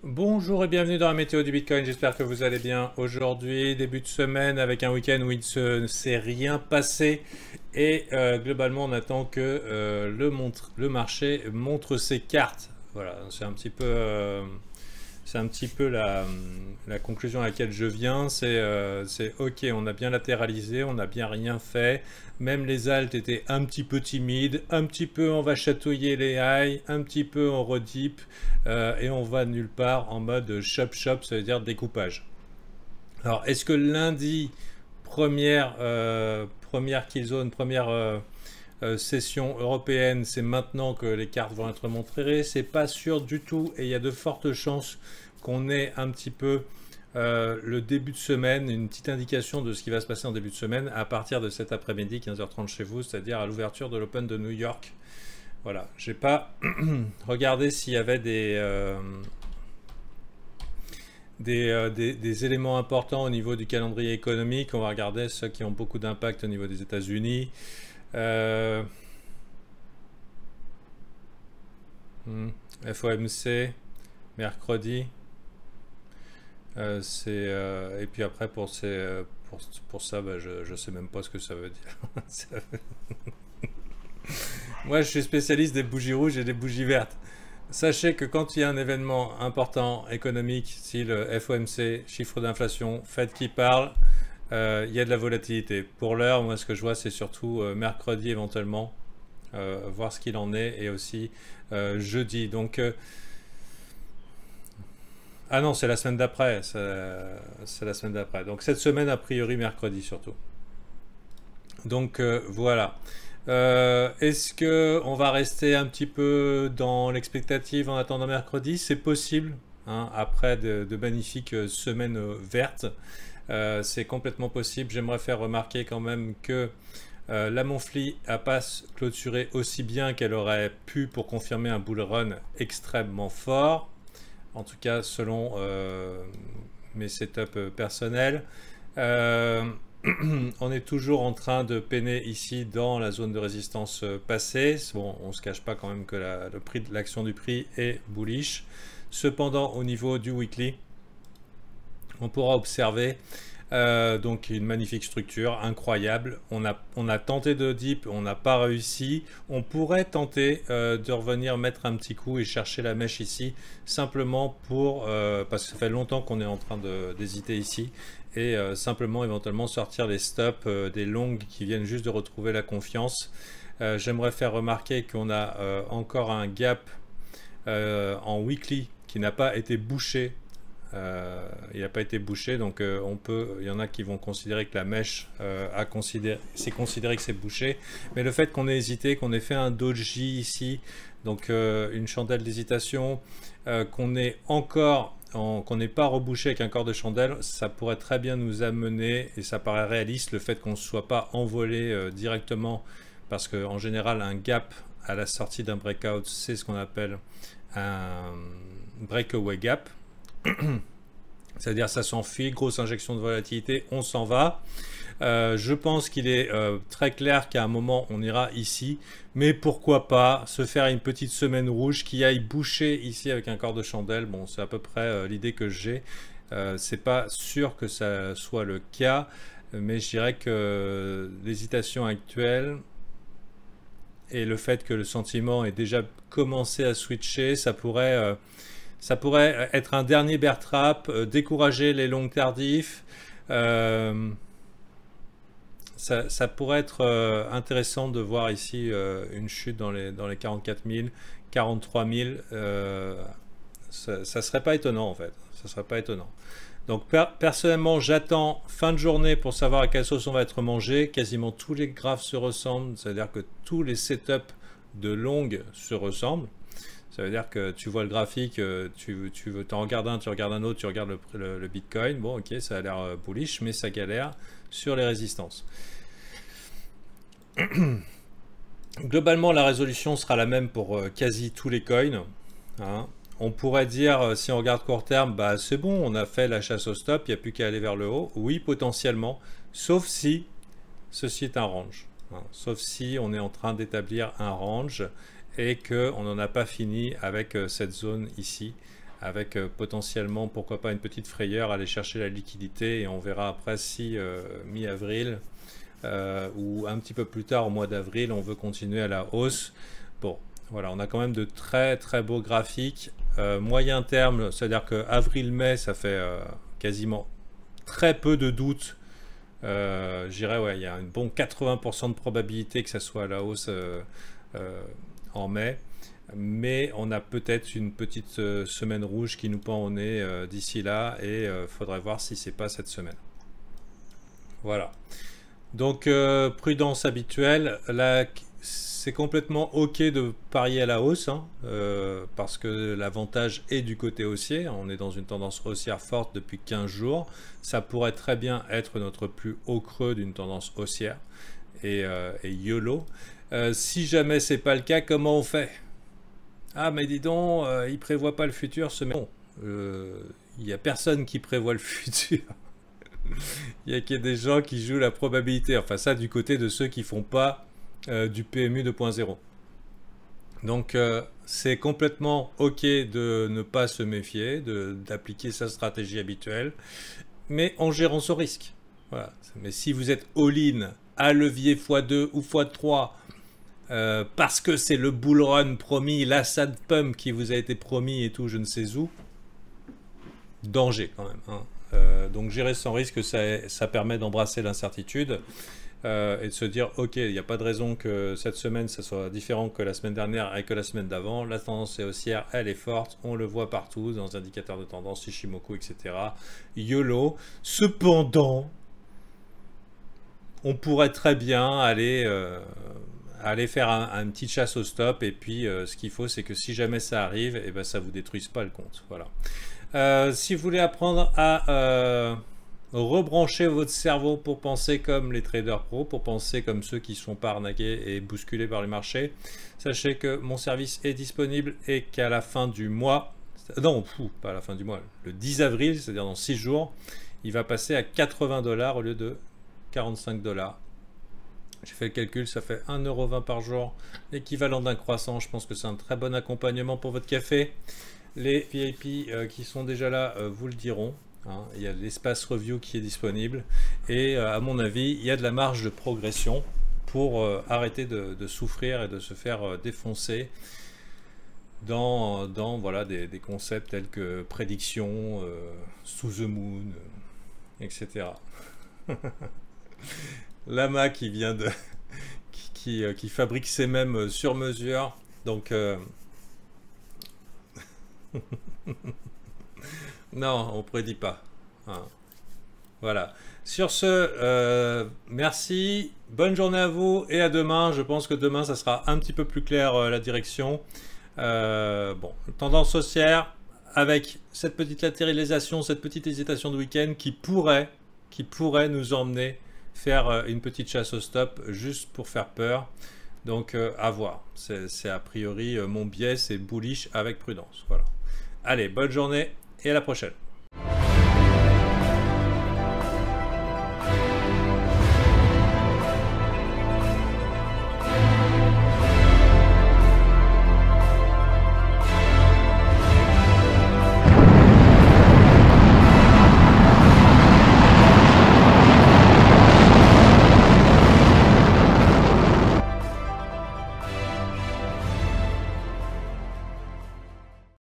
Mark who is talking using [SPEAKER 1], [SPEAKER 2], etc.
[SPEAKER 1] Bonjour et bienvenue dans la météo du Bitcoin, j'espère que vous allez bien. Aujourd'hui, début de semaine avec un week-end où il ne s'est rien passé et globalement on attend que le marché montre ses cartes. Voilà, c'est un petit peu la conclusion à laquelle je viens, c'est ok, on a bien latéralisé, on n'a bien rien fait, même les alts étaient un petit peu timides, un petit peu on va chatouiller les highs, un petit peu on redip, et on va nulle part en mode chop chop, ça veut dire découpage. Alors est-ce que lundi, première kill zone, première session européenne, c'est maintenant que les cartes vont être montrées? C'est pas sûr du tout et il y a de fortes chances qu'on ait un petit peu le début de semaine, une petite indication de ce qui va se passer en début de semaine à partir de cet après-midi, 15h30 chez vous, c'est-à-dire à l'ouverture de l'Open de New York. Voilà, j'ai pas regardé s'il y avait des éléments importants au niveau du calendrier économique. On va regarder ceux qui ont beaucoup d'impact au niveau des États-Unis. FOMC, mercredi. Et puis après, pour ça, bah, je sais même pas ce que ça veut dire. Moi, je suis spécialiste des bougies rouges et des bougies vertes. Sachez que quand il y a un événement important économique, si le FOMC, chiffre d'inflation, Fed qui parle, il y a de la volatilité. Pour l'heure, moi, ce que je vois, c'est surtout mercredi éventuellement, voir ce qu'il en est, et aussi jeudi. Donc, ah non, c'est la semaine d'après. C'est la semaine d'après. Donc, cette semaine, a priori, mercredi surtout. Donc, voilà. Est-ce que on va rester un petit peu dans l'expectative en attendant mercredi? C'est possible, hein, après de magnifiques semaines vertes. C'est complètement possible. J'aimerais faire remarquer quand même que la Monthly n'a pas clôturé aussi bien qu'elle aurait pu pour confirmer un bull run extrêmement fort. En tout cas, selon mes setups personnels. On est toujours en train de peiner ici dans la zone de résistance passée. Bon, on ne se cache pas quand même que le prix de l'action du prix est bullish. Cependant, au niveau du weekly, on pourra observer donc une magnifique structure, incroyable. On a tenté de dip, on n'a pas réussi. On pourrait tenter de revenir mettre un petit coup et chercher la mèche ici, simplement pour, parce que ça fait longtemps qu'on est en train d'hésiter ici, et simplement éventuellement sortir les stops, des longues qui viennent juste de retrouver la confiance. J'aimerais faire remarquer qu'on a encore un gap en weekly qui n'a pas été bouché. Il n'a pas été bouché, donc il y en a qui vont considérer que la mèche c'est considéré que c'est bouché, mais le fait qu'on ait hésité, qu'on ait fait un doji ici, donc une chandelle d'hésitation, qu'on ait qu'on n'ait pas rebouché avec un corps de chandelle, ça pourrait très bien nous amener, et ça paraît réaliste, le fait qu'on ne soit pas envolé directement, parce qu'en général un gap à la sortie d'un breakout, c'est ce qu'on appelle un breakaway gap. C'est-à-dire ça s'enfuit, grosse injection de volatilité, on s'en va. Je pense qu'il est très clair qu'à un moment on ira ici, mais pourquoi pas se faire une petite semaine rouge qui aille boucher ici avec un corps de chandelle. Bon, c'est à peu près l'idée que j'ai. C'est pas sûr que ça soit le cas, mais je dirais que l'hésitation actuelle et le fait que le sentiment ait déjà commencé à switcher, ça pourrait être un dernier bear trap, décourager les longs tardifs. Ça pourrait être intéressant de voir ici une chute dans les 44 000, 43 000. Ça serait pas étonnant en fait. Ça serait pas étonnant. Donc personnellement, j'attends fin de journée pour savoir à quelle sauce on va être mangé. Quasiment tous les graphes se ressemblent, c'est-à-dire que tous les setups de longue se ressemblent. Ça veut dire que tu vois le graphique, tu en regardes un, tu regardes un autre, tu regardes le Bitcoin. Bon, ok, ça a l'air bullish, mais ça galère sur les résistances. Globalement, la résolution sera la même pour quasi tous les coins, hein. On pourrait dire, si on regarde court terme, bah, c'est bon, on a fait la chasse au stop, il n'y a plus qu'à aller vers le haut. Oui, potentiellement, sauf si ceci est un range, hein. Sauf si on est en train d'établir un range et qu'on n'en a pas fini avec cette zone ici avec potentiellement, pourquoi pas, une petite frayeur, aller chercher la liquidité, et on verra après si mi-avril ou un petit peu plus tard au mois d'avril, on veut continuer à la hausse. Bon, voilà, on a quand même de très très beaux graphiques. Moyen terme, c'est-à-dire que avril-mai, ça fait quasiment très peu de doutes. Je dirais, ouais, il y a un bon 80% de probabilité que ça soit à la hausse en mai. Mais on a peut-être une petite semaine rouge qui nous pend au nez d'ici là, et faudrait voir si c'est pas cette semaine. Voilà. Donc prudence habituelle. Là, c'est complètement ok de parier à la hausse, hein, parce que l'avantage est du côté haussier. On est dans une tendance haussière forte depuis 15 jours. Ça pourrait très bien être notre plus haut creux d'une tendance haussière. Et YOLO. Si jamais c'est pas le cas, comment on fait? Ah, mais dis donc, il prévoit pas le futur, ce mec. Bon, il n'y a personne qui prévoit le futur. Il y a que des gens qui jouent la probabilité. Enfin, ça, du côté de ceux qui font pas du PMU 2.0. Donc, c'est complètement OK de ne pas se méfier, d'appliquer sa stratégie habituelle, mais en gérant son risque. Voilà. Mais si vous êtes all-in à levier x2 ou x3, parce que c'est le bull run promis, l'Assad Pump qui vous a été promis et tout, je ne sais où, danger quand même. Hein. Donc gérer son risque, ça permet d'embrasser l'incertitude et de se dire, ok, il n'y a pas de raison que cette semaine, ça soit différent que la semaine dernière et que la semaine d'avant. La tendance est haussière, elle est forte, on le voit partout, dans les indicateurs de tendance, Ishimoku, etc. YOLO. Cependant, on pourrait très bien aller faire un petit chasse au stop, et puis ce qu'il faut, c'est que si jamais ça arrive, et ben, ça ne vous détruise pas le compte. Voilà. Si vous voulez apprendre à rebrancher votre cerveau pour penser comme les traders pros, pour penser comme ceux qui ne sont pas arnaqués et bousculés par le marché, sachez que mon service est disponible et qu'à la fin du mois, non, pas à la fin du mois, le 10 avril, c'est-à-dire dans 6 jours, il va passer à 80 $ au lieu de 45 $. J'ai fait le calcul, ça fait 1,20 € par jour, l'équivalent d'un croissant. Je pense que c'est un très bon accompagnement pour votre café. Les VIP qui sont déjà là vous le diront. Hein. Il y a l'espace review qui est disponible. Et à mon avis, il y a de la marge de progression pour arrêter de souffrir et de se faire défoncer dans voilà, des concepts tels que prédiction, sous the moon, etc. Lama qui vient de qui fabrique ses mêmes sur mesure. Donc non, on prédit pas. Hein. Voilà. Sur ce, merci, bonne journée à vous et à demain. Je pense que demain, ça sera un petit peu plus clair la direction. Bon, tendance haussière avec cette petite latéralisation, cette petite hésitation de week-end qui pourrait nous emmener faire une petite chasse au stop juste pour faire peur. Donc à voir. C'est a priori mon biais, c'est bullish avec prudence. Voilà. Allez, bonne journée et à la prochaine.